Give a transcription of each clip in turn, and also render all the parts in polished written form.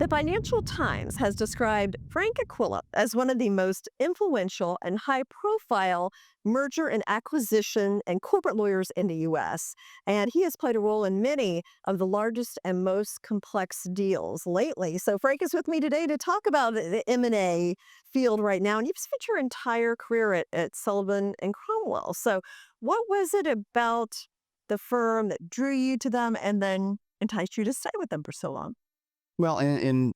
The Financial Times has described Frank Aquila as one of the most influential and high profile merger and acquisition and corporate lawyers in the US. And he has played a role in many of the largest and most complex deals lately. So, Frank is with me today to talk about the M&A field right now. And you've spent your entire career at Sullivan and Cromwell. So, what was it about the firm that drew you to them and then enticed you to stay with them for so long? Well, in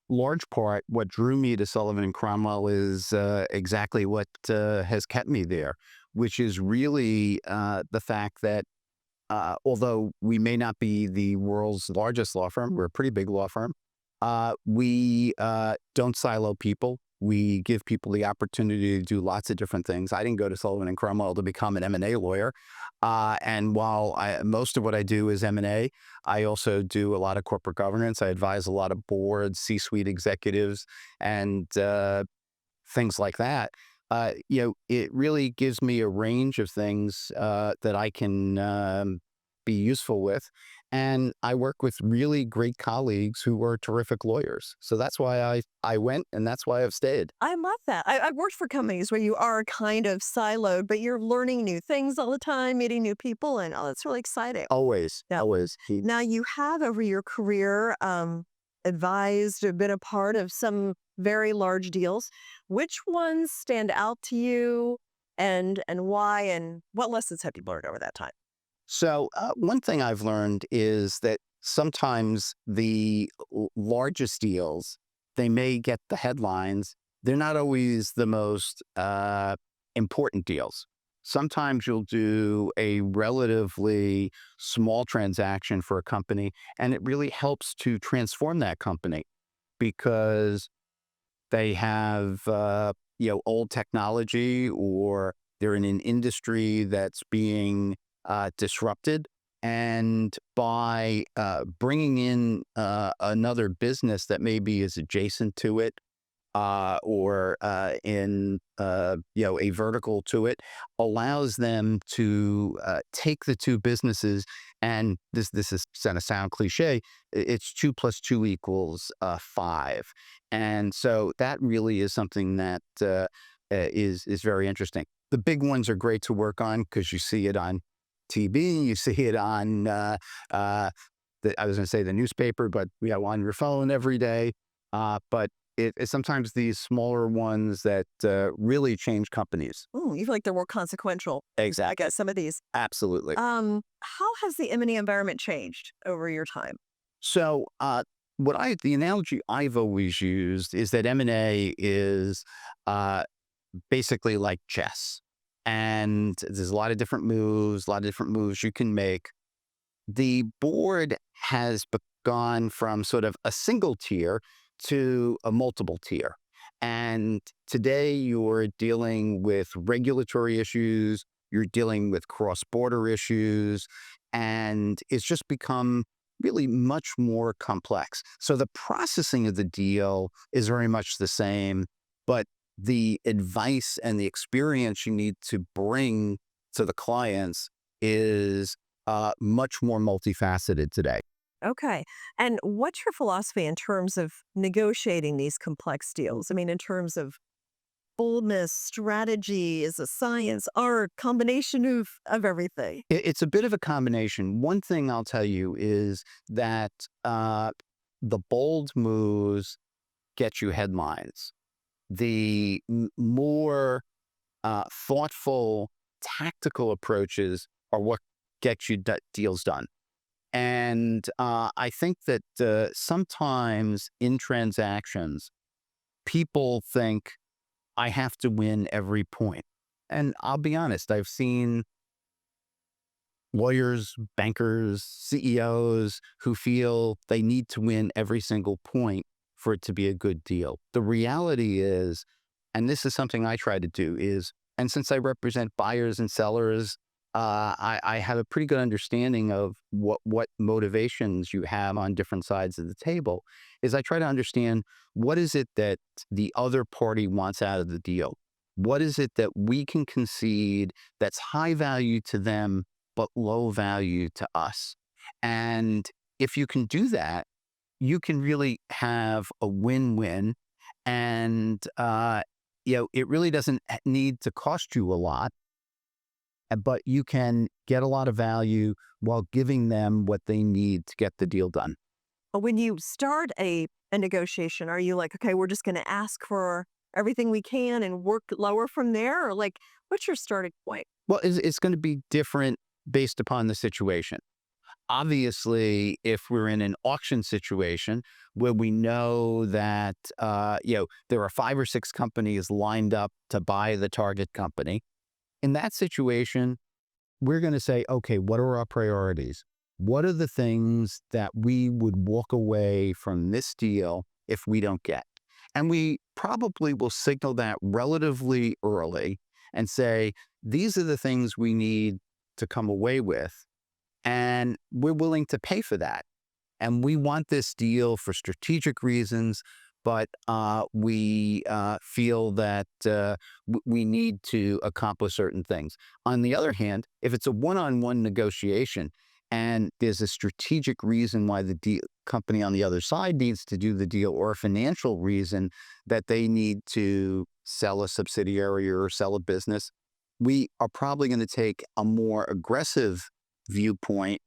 large part, what drew me to Sullivan and Cromwell is exactly what has kept me there, which is really the fact that although we may not be the world's largest law firm, we're a pretty big law firm. We don't silo people. We give people the opportunity to do lots of different things. I didn't go to Sullivan and Cromwell to become an M&A lawyer. And while most of what I do is M&A, I also do a lot of corporate governance. I advise a lot of boards, C-suite executives, and things like that. It really gives me a range of things that I can be useful with. And I work with really great colleagues who are terrific lawyers. So that's why I went, and that's why I've stayed. I love that. I've worked for companies where you are kind of siloed, but you're learning new things all the time, meeting new people, and oh, that's really exciting. Always, Yeah. always. Now you have over your career advised or been a part of some very large deals. Which ones stand out to you, and why, and what lessons have you learned over that time? So one thing I've learned is that sometimes the largest deals, they may get the headlines. They're not always the most important deals. Sometimes you'll do a relatively small transaction for a company, and it really helps to transform that company because they have old technology, or they're in an industry that's being disrupted. And by bringing in another business that maybe is adjacent to it, or in a vertical to it, allows them to take the two businesses. And this is going to sound cliche. It's 2 + 2 = 5, and so that really is something that is very interesting. The big ones are great to work on because you see it on TV, you see it on I was going to say the newspaper, but on your phone every day. But it's sometimes these smaller ones that really change companies. Ooh, you feel like they're more consequential. I Exactly. guess some of these. Absolutely. How has the M&A environment changed over your time? So the analogy I've always used is that M&A is uh, basically like chess. And there's a lot of different moves, you can make. The board has gone from sort of a single tier to a multiple tier. And today you're dealing with regulatory issues, you're dealing with cross-border issues, and it's just become really much more complex. So the processing of the deal is very much the same, but the advice and the experience you need to bring to the clients is much more multifaceted today. Okay. And what's your philosophy in terms of negotiating these complex deals? I mean, in terms of boldness, strategy, is a science, art, combination of everything? It's a bit of a combination. One thing I'll tell you is that the bold moves get you headlines. The more thoughtful, tactical approaches are what get you deals done. And I think that sometimes in transactions, people think I have to win every point. And I'll be honest, I've seen lawyers, bankers, CEOs who feel they need to win every single point for it to be a good deal. The reality is, and this is something I try to do, and since I represent buyers and sellers, I have a pretty good understanding of what motivations you have on different sides of the table, is I try to understand what is it that the other party wants out of the deal? What is it that we can concede that's high value to them, but low value to us? And if you can do that, you can really have a win-win, and it really doesn't need to cost you a lot, but you can get a lot of value while giving them what they need to get the deal done. When you start a negotiation, are you like, okay, we're just going to ask for everything we can and work lower from there? Or like, what's your starting point? Well, it's going to be different based upon the situation. Obviously, if we're in an auction situation where we know that there are 5 or 6 companies lined up to buy the target company, in that situation, we're going to say, okay, what are our priorities? What are the things that we would walk away from this deal if we don't get? And we probably will signal that relatively early and say, these are the things we need to come away with, and we're willing to pay for that. And we want this deal for strategic reasons, but we feel that we need to accomplish certain things. On the other hand, if it's a one-on-one negotiation and there's a strategic reason why the company on the other side needs to do the deal, or a financial reason that they need to sell a subsidiary or sell a business, we are probably going to take a more aggressive viewpoint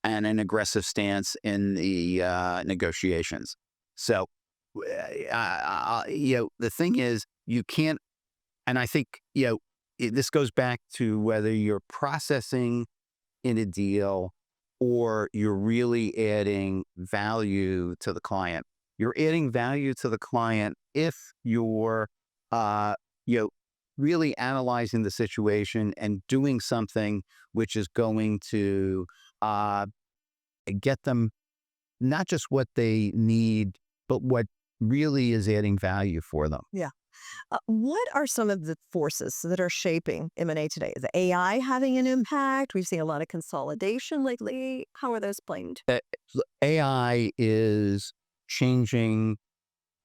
and an aggressive stance in the negotiations. So, the thing is, you can't, and I think, this goes back to whether you're processing in a deal or you're really adding value to the client. You're adding value to the client if you're, you know, really analyzing the situation and doing something which is going to uh, get them not just what they need, but what really is adding value for them. Yeah. What are some of the forces that are shaping M&A today? Is AI having an impact? We've seen a lot of consolidation lately. How are those playing? AI is changing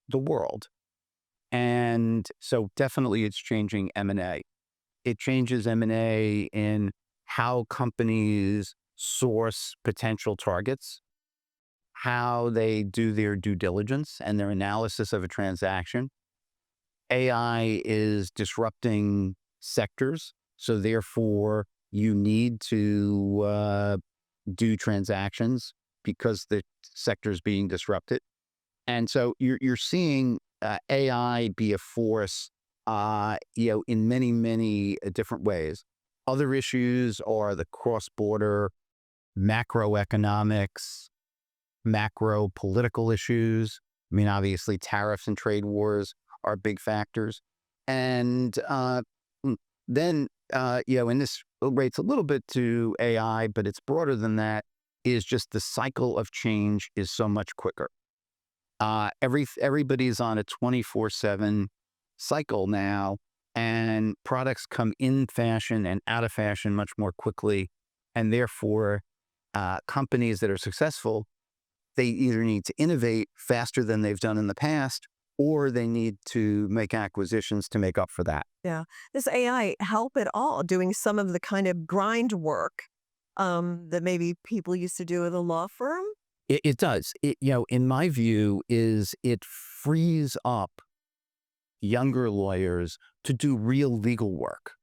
the world. And so definitely it's changing M&A. It changes M&A in how companies source potential targets, how they do their due diligence and their analysis of a transaction. AI is disrupting sectors. So therefore, you need to do transactions because the sector is being disrupted. And so you're seeing AI be a force, in many, many different ways. Other issues are the cross-border macroeconomics, macro political issues. I mean, obviously, tariffs and trade wars are big factors. And mm, then, and this relates a little bit to AI, but it's broader than that, is just the cycle of change is so much quicker. Everybody's on a 24/7 cycle now, and products come in fashion and out of fashion much more quickly. And therefore, companies that are successful, they either need to innovate faster than they've done in the past, or they need to make acquisitions to make up for that. Yeah. Does AI help at all doing some of the kind of grind work that maybe people used to do at a law firm? It does. In my view, is it frees up younger lawyers to do real legal work.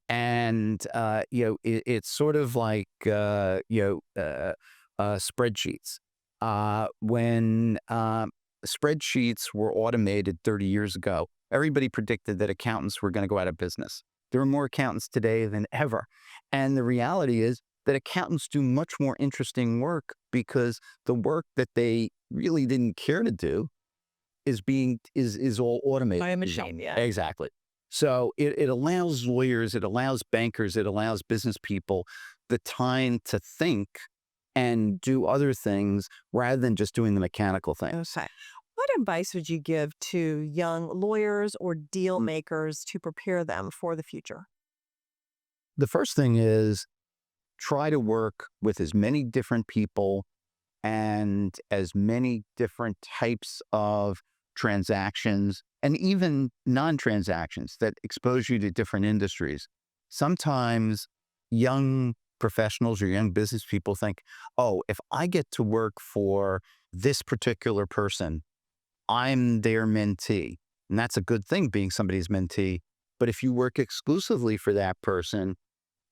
And, it's sort of like, spreadsheets. When spreadsheets were automated 30 years ago, everybody predicted that accountants were going to go out of business. There are more accountants today than ever. And the reality is that accountants do much more interesting work because the work that they really didn't care to do is all automated. By a machine, yeah. Exactly. So it allows lawyers, it allows bankers, it allows business people the time to think and do other things rather than just doing the mechanical things. Okay. What advice would you give to young lawyers or deal makers to prepare them for the future? The first thing is try to work with as many different people and as many different types of transactions and even non-transactions that expose you to different industries. Sometimes young professionals or young business people think, oh, if I get to work for this particular person. I'm their mentee. And that's a good thing, being somebody's mentee. But if you work exclusively for that person,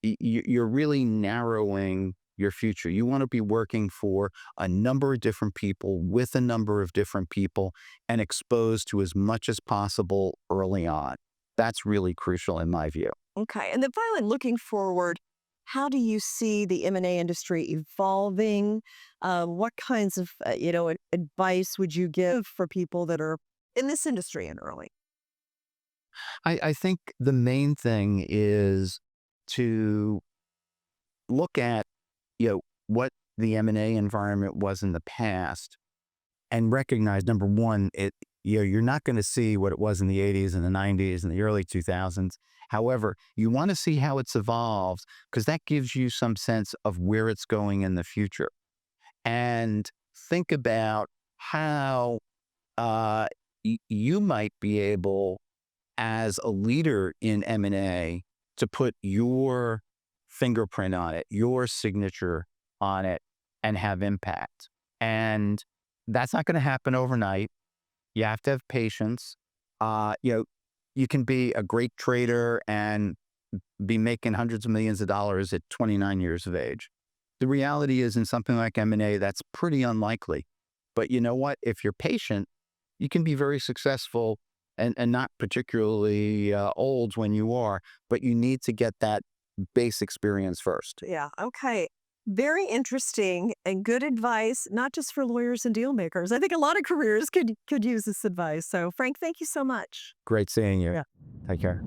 you're really narrowing your future. You want to be working for a number of different people with a number of different people and exposed to as much as possible early on. That's really crucial in my view. Okay. And then finally, looking forward, how do you see the M&A industry evolving? What kinds of, advice would you give for people that are in this industry and early? I think the main thing is to look at, what the M&A environment was in the past and recognize, number one, you're not going to see what it was in the 80s and the 90s and the early 2000s. However, you want to see how it's evolved, because that gives you some sense of where it's going in the future. And think about how you might be able, as a leader in M&A, to put your fingerprint on it, your signature on it, and have impact. And that's not going to happen overnight. You have to have patience. You can be a great trader and be making hundreds of millions of dollars at 29 years of age. The reality is, in something like M&A, that's pretty unlikely. But you know what? If you're patient, you can be very successful, and not particularly old when you are, but you need to get that base experience first. Yeah. Okay. Very interesting and good advice, not just for lawyers and deal makers. I think a lot of careers could use this advice. So, Frank, thank you so much. Great seeing you. Yeah. Take care.